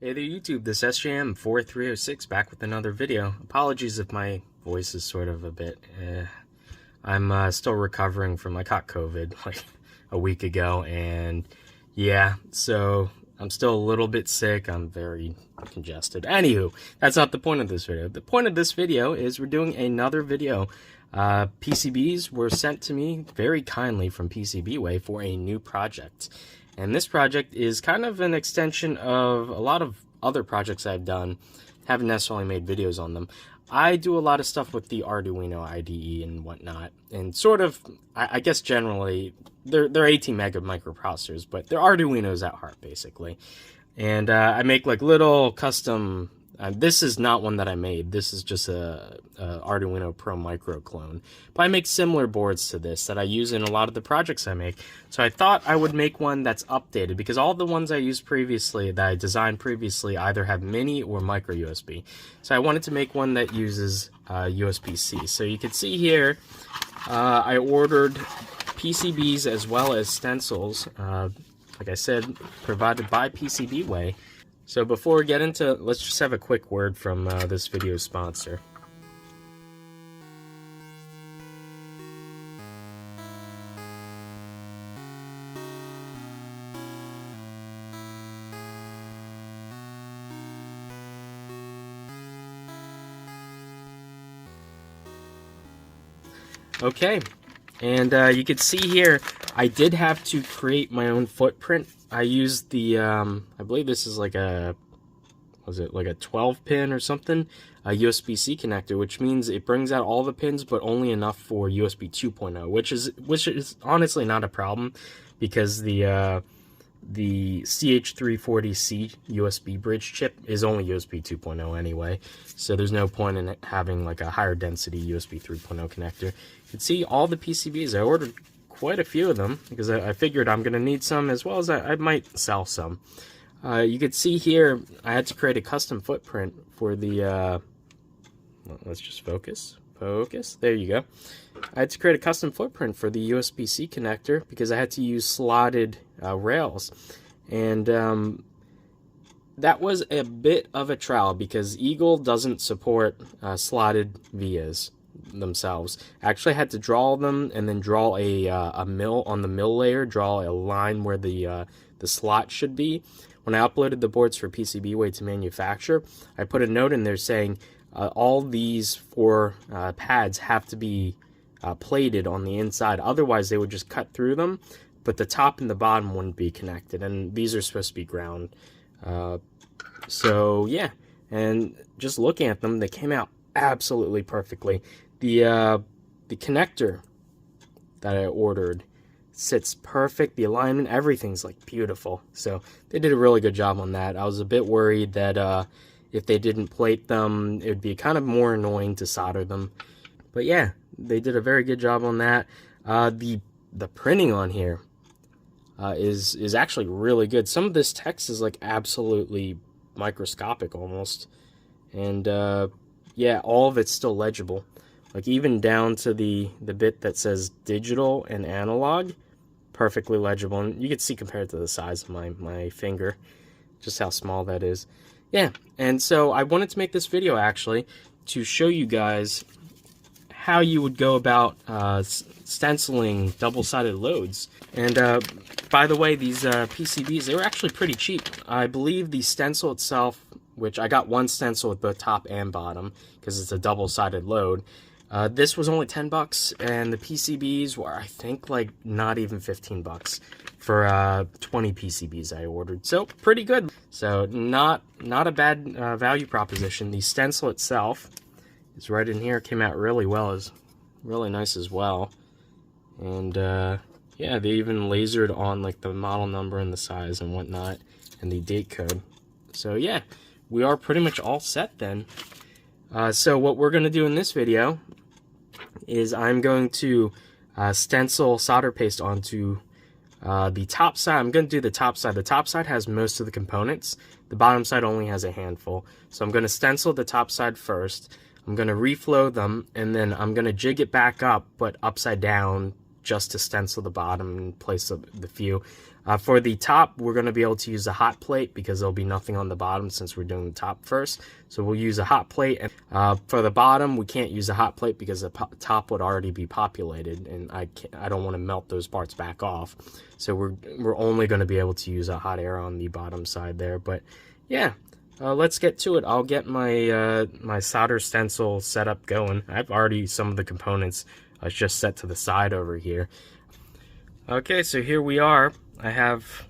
Hey there YouTube, this is sjm4306 back with another video. Apologies if my voice is sort of a bit, I'm still recovering from, I caught COVID like a week ago, and yeah, so I'm still a little bit sick, I'm very congested. Anywho, that's not the point of this video. The point of this video is we're doing another video. PCBs were sent to me very kindly from PCBWay for a new project. And this project is kind of an extension of a lot of other projects I've done. Haven't necessarily made videos on them. I do a lot of stuff with the Arduino IDE and whatnot. And sort of, I guess generally, they're 18 meg of microprocessors, but they're Arduinos at heart, basically. And I make like little custom... this is not one that I made. This is just a Arduino Pro Micro clone. But I make similar boards to this that I use in a lot of the projects I make. So I thought I would make one that's updated because all the ones I used previously, that I designed previously, either have mini or micro USB. So I wanted to make one that uses USB-C. So you can see here, I ordered PCBs as well as stencils. Like I said, provided by PCBWay. So before we get into it, let's just have a quick word from this video's sponsor. Okay, and you can see here, I did have to create my own footprint. I used the, I believe this is like a, was it like a 12 pin or something? A USB-C connector, which means it brings out all the pins, but only enough for USB 2.0, which is honestly not a problem because the CH340C USB bridge chip is only USB 2.0 anyway, so there's no point in it having like a higher density USB 3.0 connector. You can see all the PCBs. I ordered quite a few of them because I figured I'm going to need some, as well as I might sell some. You can see here I had to create a custom footprint for the well, let's just focus, there you go. I had to create a custom footprint for the USB-C connector because I had to use slotted rails, and that was a bit of a trial because Eagle doesn't support slotted vias themselves. I actually had to draw them and then draw a mill on the mill layer, draw a line where the slot should be. When I uploaded the boards for PCBWay to manufacture, I put a note in there saying all these four pads have to be plated on the inside, otherwise they would just cut through them, but the top and the bottom wouldn't be connected, and these are supposed to be ground. So yeah, and just looking at them, they came out absolutely perfectly. The connector that I ordered sits perfect. The alignment, everything's like beautiful. So they did a really good job on that. I was a bit worried that if they didn't plate them, it would be kind of more annoying to solder them. But yeah, they did a very good job on that. The printing on here is actually really good. Some of this text is like absolutely microscopic almost, and yeah, all of it's still legible. Like even down to the bit that says digital and analog, perfectly legible. And you can see compared to the size of my finger, just how small that is. Yeah, and so I wanted to make this video actually to show you guys how you would go about stenciling double-sided loads. And by the way, these PCBs, they were actually pretty cheap. I believe the stencil itself, which I got one stencil with both top and bottom because it's a double-sided load. This was only $10, and the PCBs were, I think, like not even $15 for 20 PCBs I ordered. So pretty good. So not a bad value proposition. The stencil itself is right in here. It came out really well. It's really nice as well. And yeah, they even lasered on like the model number and the size and whatnot, and the date code. So yeah, we are pretty much all set then. So what we're going to do in this video is I'm going to stencil solder paste onto the top side. I'm going to do the top side. The top side has most of the components. The bottom side only has a handful. So I'm going to stencil the top side first. I'm going to reflow them, and then I'm going to jig it back up, but upside down, just to stencil the bottom and place the few. For the top, we're going to be able to use a hot plate because there'll be nothing on the bottom since we're doing the top first. So we'll use a hot plate. And for the bottom, we can't use a hot plate because the top would already be populated, and I don't want to melt those parts back off. So we're only going to be able to use a hot air on the bottom side there. But yeah, let's get to it. I'll get my my solder stencil setup going. I've already some of the components just set to the side over here. Okay, so here we are. I have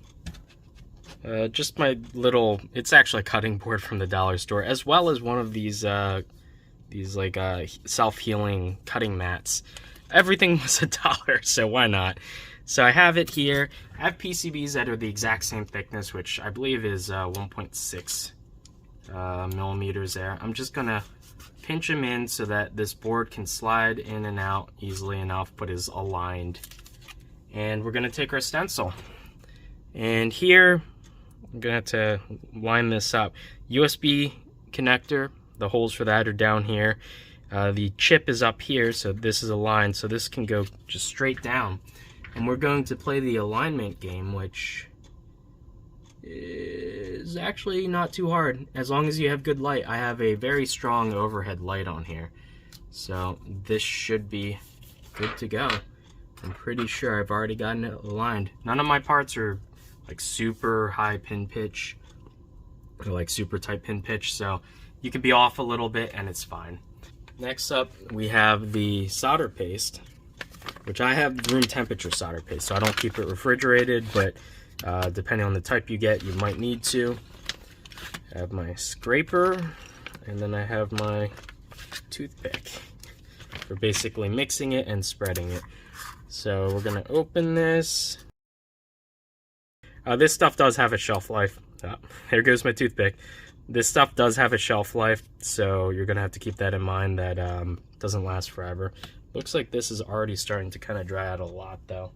just my little, it's actually a cutting board from the dollar store, as well as one of these like self-healing cutting mats. Everything was $1, so why not? So I have it here. I have PCBs that are the exact same thickness, which I believe is 1.6 millimeters there. I'm just gonna pinch them in so that this board can slide in and out easily enough, but is aligned. And we're gonna take our stencil. And here, I'm gonna have to line this up. USB connector, the holes for that are down here. The chip is up here, so this is aligned, so this can go just straight down. And we're going to play the alignment game, which is actually not too hard, as long as you have good light. I have a very strong overhead light on here, so this should be good to go. I'm pretty sure I've already gotten it aligned. None of my parts are like super high pin pitch or like super tight pin pitch, so you could be off a little bit and it's fine. Next up, we have the solder paste, which I have room temperature solder paste, so I don't keep it refrigerated, but depending on the type you get, you might need to. I have my scraper, and then I have my toothpick for basically mixing it and spreading it. So we're gonna open this. This stuff does have a shelf life. There goes my toothpick. This stuff does have a shelf life, so you're gonna have to keep that in mind. That doesn't last forever. Looks like this is already starting to kind of dry out a lot, though.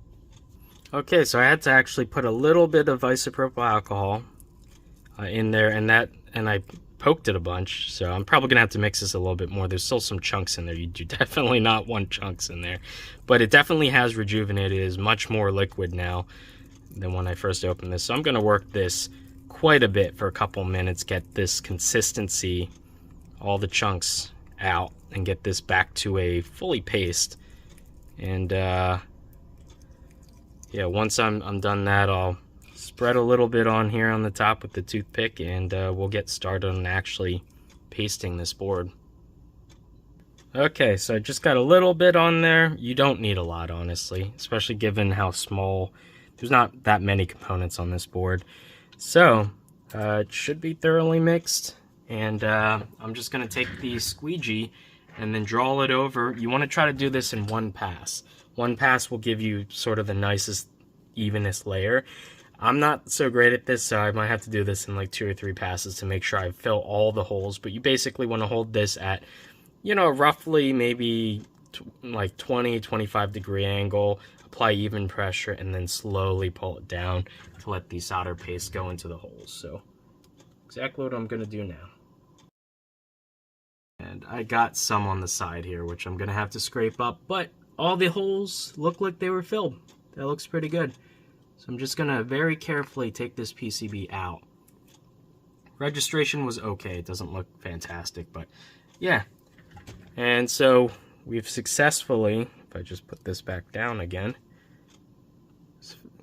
Okay, so I had to actually put a little bit of isopropyl alcohol in there, and I poked it a bunch, so I'm probably gonna have to mix this a little bit more. There's still some chunks in there. You do definitely not want chunks in there, but it definitely has rejuvenated. It is much more liquid now than when I first opened this. So I'm gonna work this quite a bit for a couple minutes, get this consistency, all the chunks out, and get this back to a fully paste. And yeah, once I'm done that, I'll spread a little bit on here on the top with the toothpick, and we'll get started on actually pasting this board. Okay, so I just got a little bit on there. You don't need a lot, honestly, especially given how small. There's not that many components on this board. So it should be thoroughly mixed, and I'm just gonna take the squeegee and then draw it over. You want to try to do this in one pass. One pass will give you sort of the nicest, evenest layer. I'm not so great at this, so I might have to do this in like 2 or 3 passes to make sure I fill all the holes. But you basically want to hold this at, you know, roughly maybe like 20-25 degree angle, apply even pressure, and then slowly pull it down to let the solder paste go into the holes. So exactly what I'm going to do now. And I got some on the side here, which I'm going to have to scrape up, but all the holes look like they were filled. That looks pretty good. So I'm just going to very carefully take this PCB out. Registration was okay. It doesn't look fantastic, but yeah. And so we've successfully, if I just put this back down again,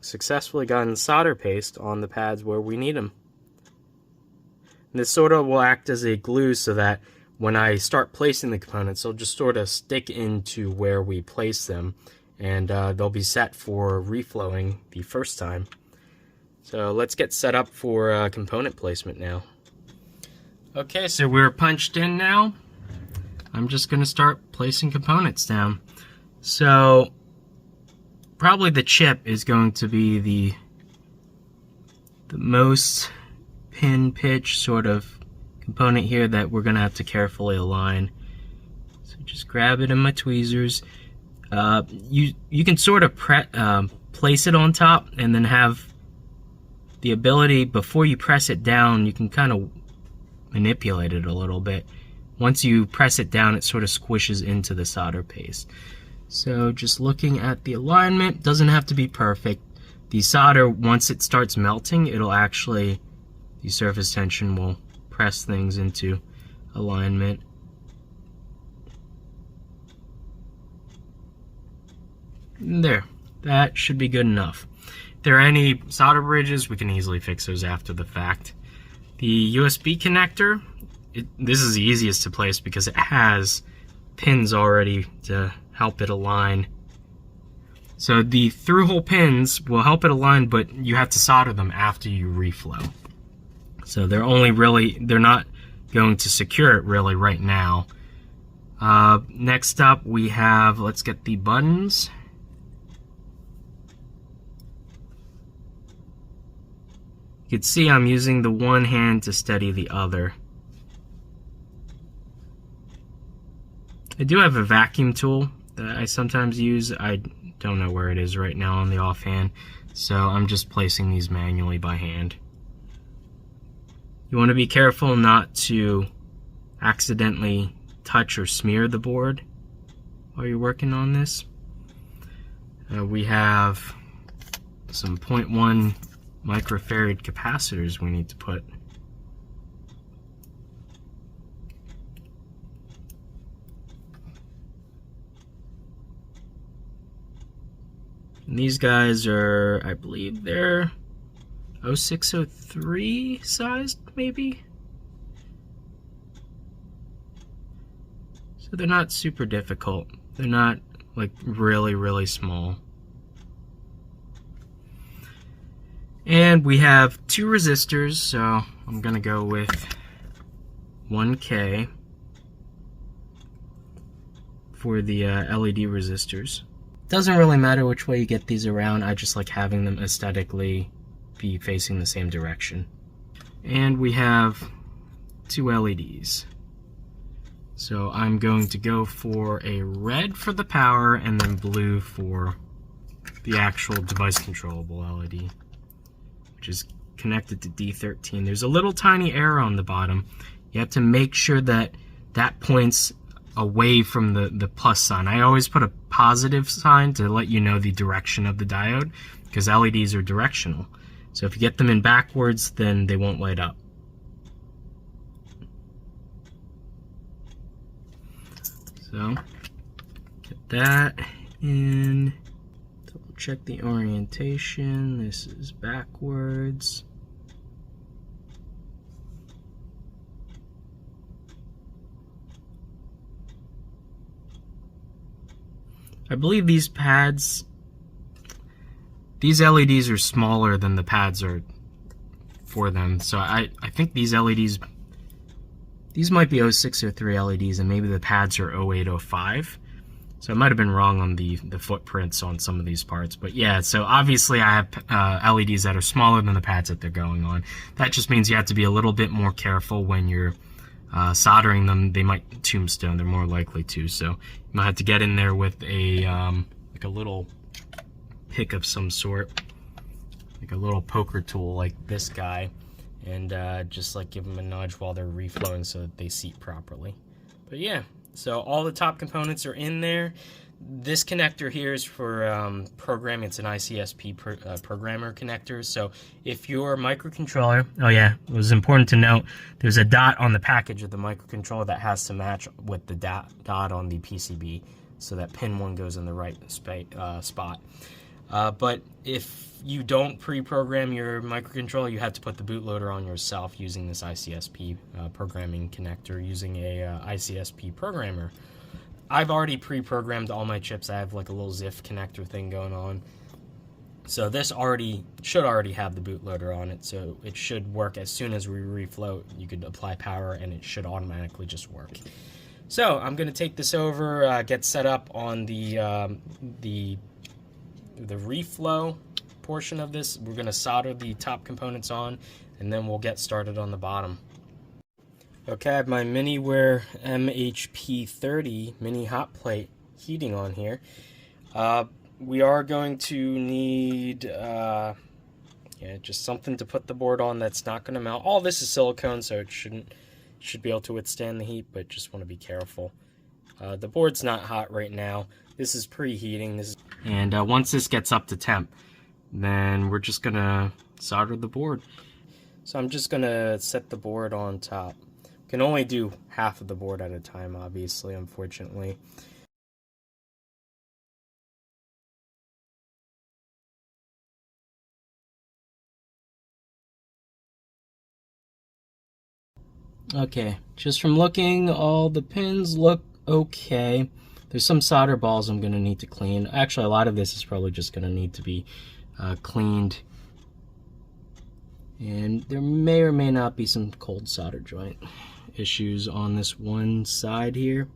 successfully gotten solder paste on the pads where we need them. And this sort of will act as a glue so that when I start placing the components, they'll just sort of stick into where we place them, and they'll be set for reflowing the first time. So let's get set up for component placement now. Okay, so we're punched in now. I'm just going to start placing components down. So probably the chip is going to be the most pin pitch sort of component here that we're going to have to carefully align. So just grab it in my tweezers. You can sort of place it on top and then have the ability, before you press it down, you can kind of manipulate it a little bit. Once you press it down, it sort of squishes into the solder paste. So just looking at the alignment, doesn't have to be perfect, The solder, once it starts melting, it'll actually, the surface tension will press things into alignment. There, that should be good enough. If there are any solder bridges, we can easily fix those after the fact. The USB connector, this is the easiest to place because it has pins already to help it align. So the through-hole pins will help it align, but you have to solder them after you reflow. So they're not going to secure it really right now. Next up we have, let's get the buttons. You can see I'm using the one hand to steady the other. I do have a vacuum tool that I sometimes use. I don't know where it is right now on the offhand, so I'm just placing these manually by hand. You want to be careful not to accidentally touch or smear the board while you're working on this. We have some 0.1 microfarad capacitors we need to put. And these guys are, I believe they're 0603 sized, maybe? So they're not super difficult. They're not like really small. And we have two resistors, so I'm gonna go with 1K for the LED resistors. Doesn't really matter which way you get these around, I just like having them aesthetically be facing the same direction. And we have two LEDs. So I'm going to go for a red for the power and then blue for the actual device controllable LED, which is connected to D13. There's a little tiny arrow on the bottom. You have to make sure that that points away from the plus sign. I always put a positive sign to let you know the direction of the diode, because LEDs are directional. So if you get them in backwards, then they won't light up. So get that in. Double check the orientation. This is backwards. I believe these pads, these LEDs are smaller than the pads are for them. So I think these LEDs, these might be 0603 LEDs and maybe the pads are 0805. So I might have been wrong on the footprints on some of these parts. But yeah, so obviously I have LEDs that are smaller than the pads that they're going on. That just means you have to be a little bit more careful when you're soldering them. They might tombstone, they're more likely to. So you might have to get in there with a like a little pick of some sort, like a little poker tool like this guy, and just like give them a nudge while they're reflowing so that they seat properly. But yeah, so all the top components are in there. This connector here is for programming. It's an ICSP programmer connector. So if your microcontroller, oh yeah, it was important to note, there's a dot on the package of the microcontroller that has to match with the dot on the PCB, so that pin 1 goes in the right spot. But if you don't pre-program your microcontroller, you have to put the bootloader on yourself using this ICSP programming connector using a ICSP programmer. I've already pre-programmed all my chips. I have like a little ZIF connector thing going on. So this should already have the bootloader on it, so it should work as soon as we reflow. You could apply power and it should automatically just work. So I'm going to take this over, get set up on the reflow portion of this. We're going to solder the top components on, and then we'll get started on the bottom. Okay, I have my Miniware MHP30 mini hot plate heating on here. We are going to need just something to put the board on that's not going to melt. All this is silicone, so it should be able to withstand the heat, but just want to be careful. The board's not hot right now. This is preheating. And once this gets up to temp, Then we're just gonna solder the board. So I'm just gonna set the board on top. Can only do half of the board at a time, obviously, unfortunately. Okay, just from looking, all the pins look okay. There's some solder balls I'm gonna need to clean. Actually, a lot of this is probably just gonna need to be cleaned. And there may or may not be some cold solder joint issues on this one side here.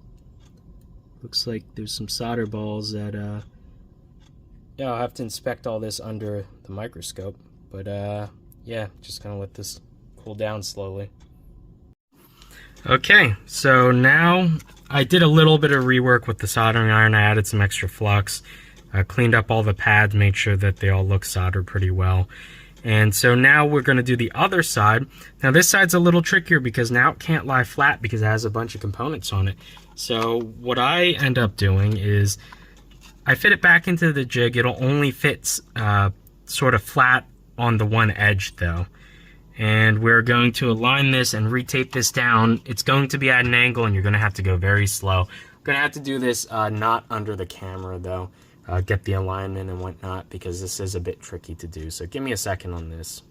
Looks like there's some solder balls that, yeah, I'll have to inspect all this under the microscope. But, yeah, just gonna let this cool down slowly. Okay, so now I did a little bit of rework with the soldering iron. I added some extra flux, cleaned up all the pads, made sure that they all look soldered pretty well. And so now we're going to do the other side. Now this side's a little trickier because now it can't lie flat because it has a bunch of components on it. So what I end up doing is I fit it back into the jig. It'll only fit sort of flat on the one edge though. And we're going to align this and retape this down. It's going to be at an angle and you're going to have to go very slow. I'm going to have to do this not under the camera though. Get the alignment and whatnot because this is a bit tricky to do. So give me a second on this.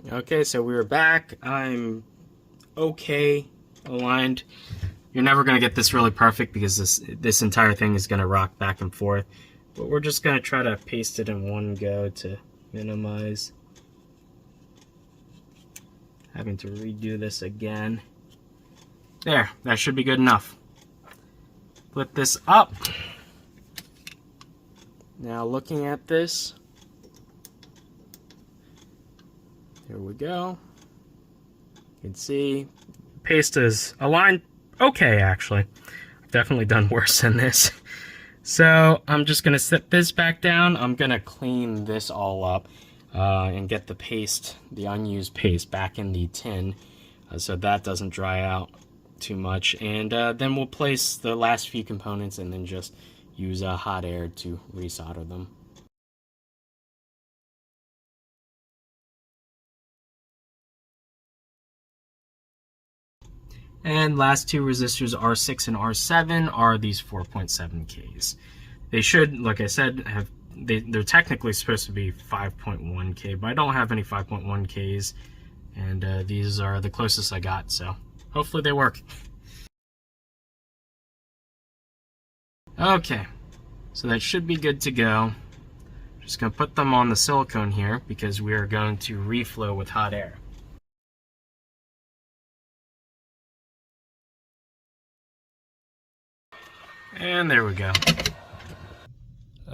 Okay, so we're back. I'm okay aligned. You're never going to get this really perfect because this entire thing is going to rock back and forth. But we're just going to try to paste it in one go to minimize having to redo this again. There, that should be good enough. Flip this up. Now looking at this, here we go. You can see paste is aligned okay actually. I've definitely done worse than this. So I'm just going to set this back down. I'm going to clean this all up and get the paste, the unused paste, back in the tin so that doesn't dry out too much. And then we'll place the last few components and then just use hot air to resolder them. And last two resistors, R6 and R7, are these 4.7Ks. They should, like I said, they're technically supposed to be 5.1K, but I don't have any 5.1Ks, and these are the closest I got, so hopefully they work. Okay, so that should be good to go. Just going to put them on the silicone here because we are going to reflow with hot air. And there we go.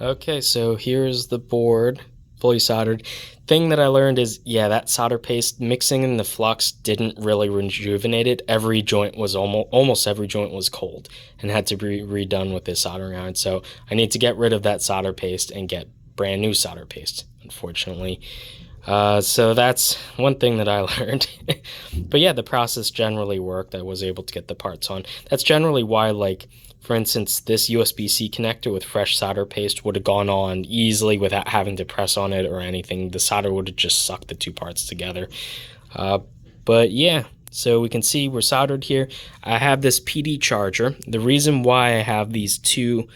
Okay, so here's the board, fully soldered. Thing that I learned is, yeah, that solder paste, mixing in the flux didn't really rejuvenate it. Every joint was, almost every joint was cold and had to be redone with this soldering iron. So I need to get rid of that solder paste and get brand new solder paste, unfortunately. So that's one thing that I learned. But yeah, the process generally worked. I was able to get the parts on. That's generally why, like, for instance, this USB-C connector with fresh solder paste would have gone on easily without having to press on it or anything. The solder would have just sucked the two parts together. But yeah, so we can see we're soldered here. I have this PD charger. The reason why I have these two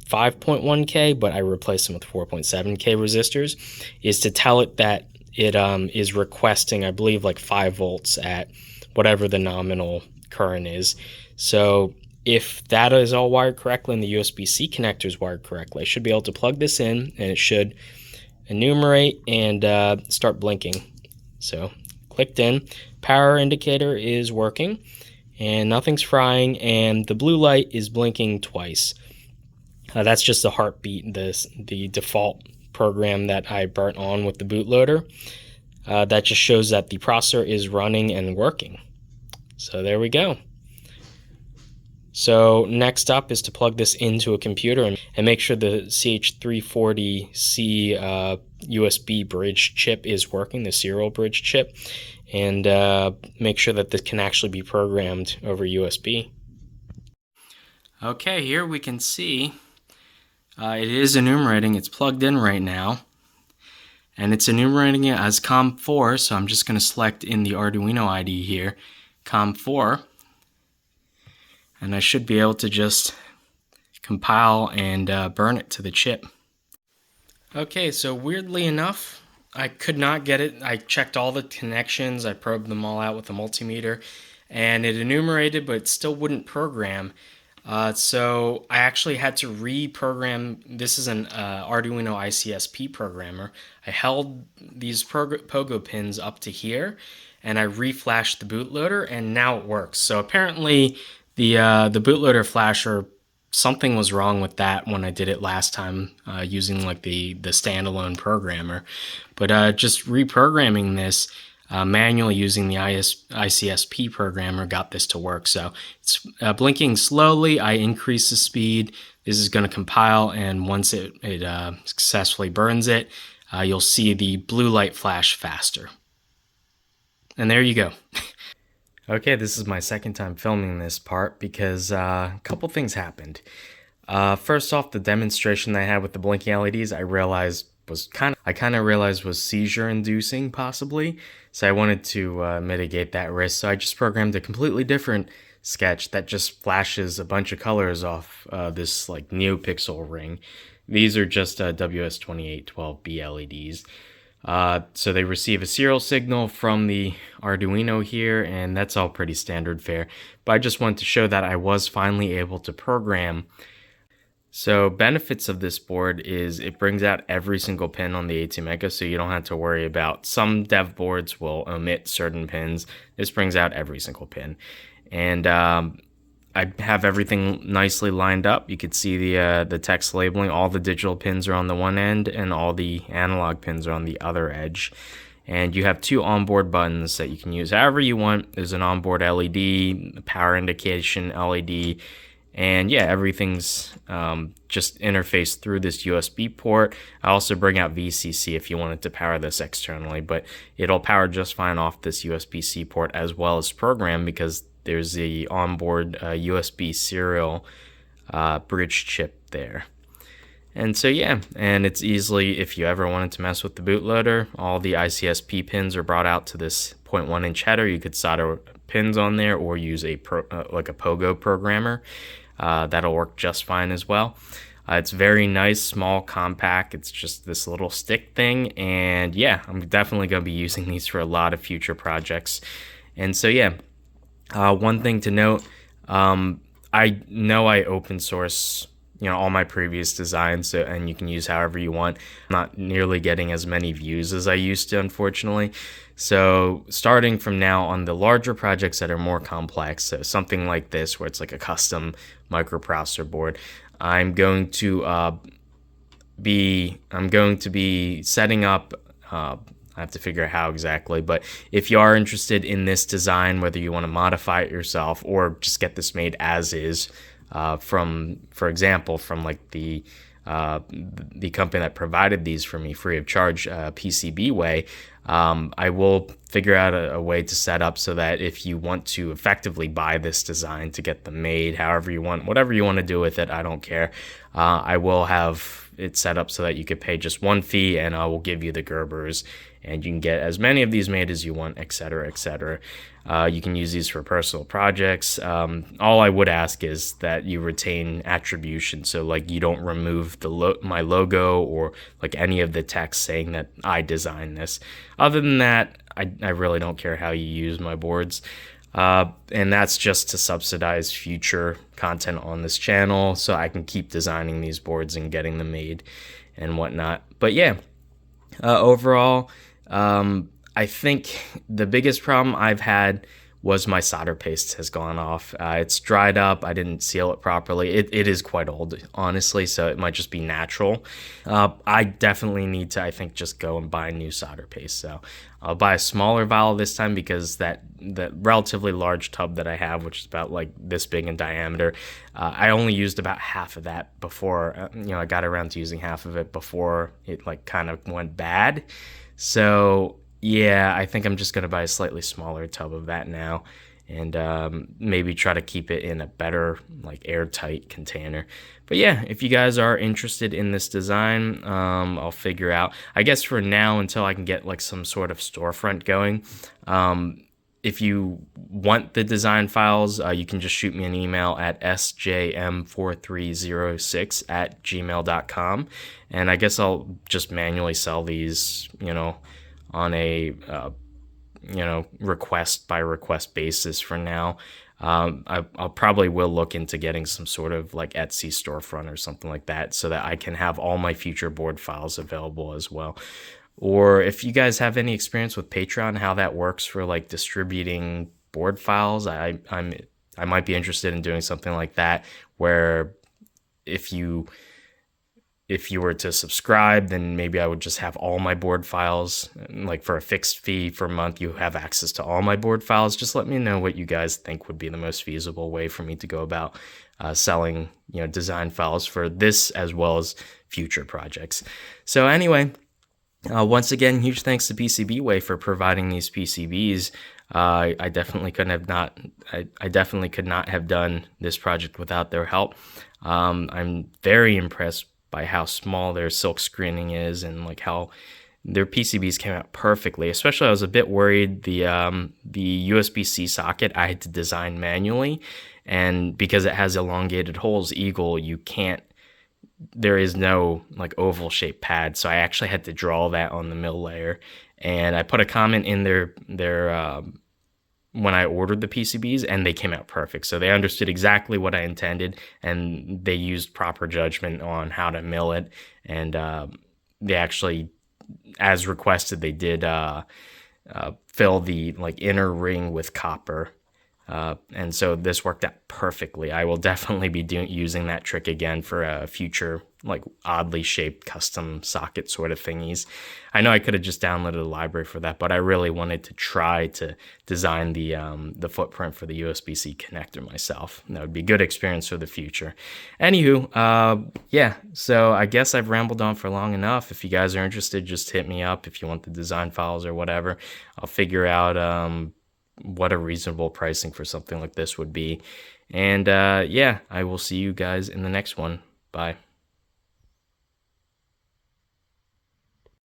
5.1K, but I replaced them with 4.7K resistors, is to tell it that it is requesting, I believe, like 5 volts at whatever the nominal current is. So if that is all wired correctly and the USB-C connector is wired correctly, I should be able to plug this in and it should enumerate and start blinking. So clicked in, power indicator is working and nothing's frying, and the blue light is blinking twice. That's just the heartbeat, the default program that I burnt on with the bootloader. That just shows that the processor is running and working. So there we go. So next up is to plug this into a computer and make sure the CH340C USB bridge chip is working, the serial bridge chip, and make sure that this can actually be programmed over USB. Okay, here we can see It is enumerating. It's plugged in right now. And it's enumerating it as COM4, so I'm just going to select in the Arduino ID here, COM4. And I should be able to just compile and burn it to the chip. Okay, so weirdly enough, I could not get it. I checked all the connections, I probed them all out with a multimeter, and it enumerated, but it still wouldn't program. So I actually had to reprogram. This is an Arduino ICSP programmer. I held these pogo pins up to here, and I reflashed the bootloader, and now it works. So apparently, the bootloader flasher, something was wrong with that when I did it last time using like the standalone programmer. But just reprogramming this manually using the ICSP programmer got this to work. So it's blinking slowly. I increase the speed. This is going to compile, and once it successfully burns it, you'll see the blue light flash faster. And there you go. Okay, this is my second time filming this part because a couple things happened. First off, the demonstration that I had with the blinking LEDs, I kind of realized was seizure inducing possibly. So I wanted to mitigate that risk. So I just programmed a completely different sketch that just flashes a bunch of colors off this like NeoPixel ring. These are just WS2812B LEDs. So they receive a serial signal from the Arduino here, and that's all pretty standard fare. But I just wanted to show that I was finally able to program. So benefits of this board is it brings out every single pin on the ATmega, so you don't have to worry about some dev boards will omit certain pins. This brings out every single pin. And I have everything nicely lined up. You could see the text labeling. All the digital pins are on the one end, and all the analog pins are on the other edge. And you have two onboard buttons that you can use however you want. There's an onboard LED, power indication LED, and yeah, everything's just interfaced through this USB port. I also bring out VCC if you wanted to power this externally, but it'll power just fine off this USB-C port as well as program because there's the onboard USB serial bridge chip there. And so yeah, and it's easily, if you ever wanted to mess with the bootloader, all the ICSP pins are brought out to this 0.1-inch header. You could solder pins on there or use like a Pogo programmer. That'll work just fine as well. It's very nice, small, compact. It's just this little stick thing. And yeah, I'm definitely going to be using these for a lot of future projects. And so yeah, one thing to note, I know I open source all my previous designs, so, and you can use however you want. I'm not nearly getting as many views as I used to, unfortunately. So starting from now on the larger projects that are more complex, so something like this where it's like a custom microprocessor board, I'm going to be setting up. I have to figure out how exactly, but if you are interested in this design, whether you want to modify it yourself or just get this made as is, for example, from like the company that provided these for me free of charge, PCB way, I will figure out a way to set up so that if you want to effectively buy this design to get them made, however you want, whatever you want to do with it, I don't care. I will have it set up so that you could pay just one fee, and I will give you the Gerbers, and you can get as many of these made as you want, etc., etc. You can use these for personal projects. All I would ask is that you retain attribution, so like you don't remove my logo or like any of the text saying that I designed this. Other than that, I really don't care how you use my boards. And that's just to subsidize future content on this channel so I can keep designing these boards and getting them made and whatnot. But yeah, overall, I think the biggest problem I've had was my solder paste has gone off. It's dried up. I didn't seal it properly. It is quite old, honestly, so it might just be natural. I definitely need to, I think, just go and buy new solder paste. So I'll buy a smaller vial this time because that relatively large tub that I have, which is about like this big in diameter, I only used about half of that before, I got around to using half of it before it like kind of went bad. So yeah, I think I'm just going to buy a slightly smaller tub of that now. and maybe try to keep it in a better like airtight container. But yeah, if you guys are interested in this design, I'll figure out, I guess for now, until I can get like some sort of storefront going. If you want the design files, you can just shoot me an email at sjm4306@gmail.com. And I guess I'll just manually sell these, on a, request by request basis for now. I'll probably will look into getting some sort of like Etsy storefront or something like that so that I can have all my future board files available as well. Or if you guys have any experience with Patreon, how that works for like distributing board files, I might be interested in doing something like that, where if you were to subscribe, then maybe I would just have all my board files, like for a fixed fee for a month, you have access to all my board files. Just let me know what you guys think would be the most feasible way for me to go about selling, design files for this as well as future projects. So anyway, once again, huge thanks to PCBWay for providing these PCBs. I definitely could not have done this project without their help. I'm very impressed by how small their silk screening is, and like how their PCBs came out perfectly. Especially, I was a bit worried the USB-C socket I had to design manually, and because it has elongated holes, Eagle, there is no like oval shaped pad, so I actually had to draw that on the mill layer. And I put a comment in their when I ordered the PCBs, and they came out perfect. So they understood exactly what I intended, and they used proper judgment on how to mill it. And they actually, as requested, they did fill the like inner ring with copper. And so this worked out perfectly. I will definitely be using that trick again for a future like oddly shaped custom socket sort of thingies. I know I could have just downloaded a library for that, but I really wanted to try to design the footprint for the USB-C connector myself. That would be a good experience for the future. Anywho, yeah, so I guess I've rambled on for long enough. If you guys are interested, just hit me up if you want the design files or whatever. I'll figure out what a reasonable pricing for something like this would be. And yeah, I will see you guys in the next one. Bye.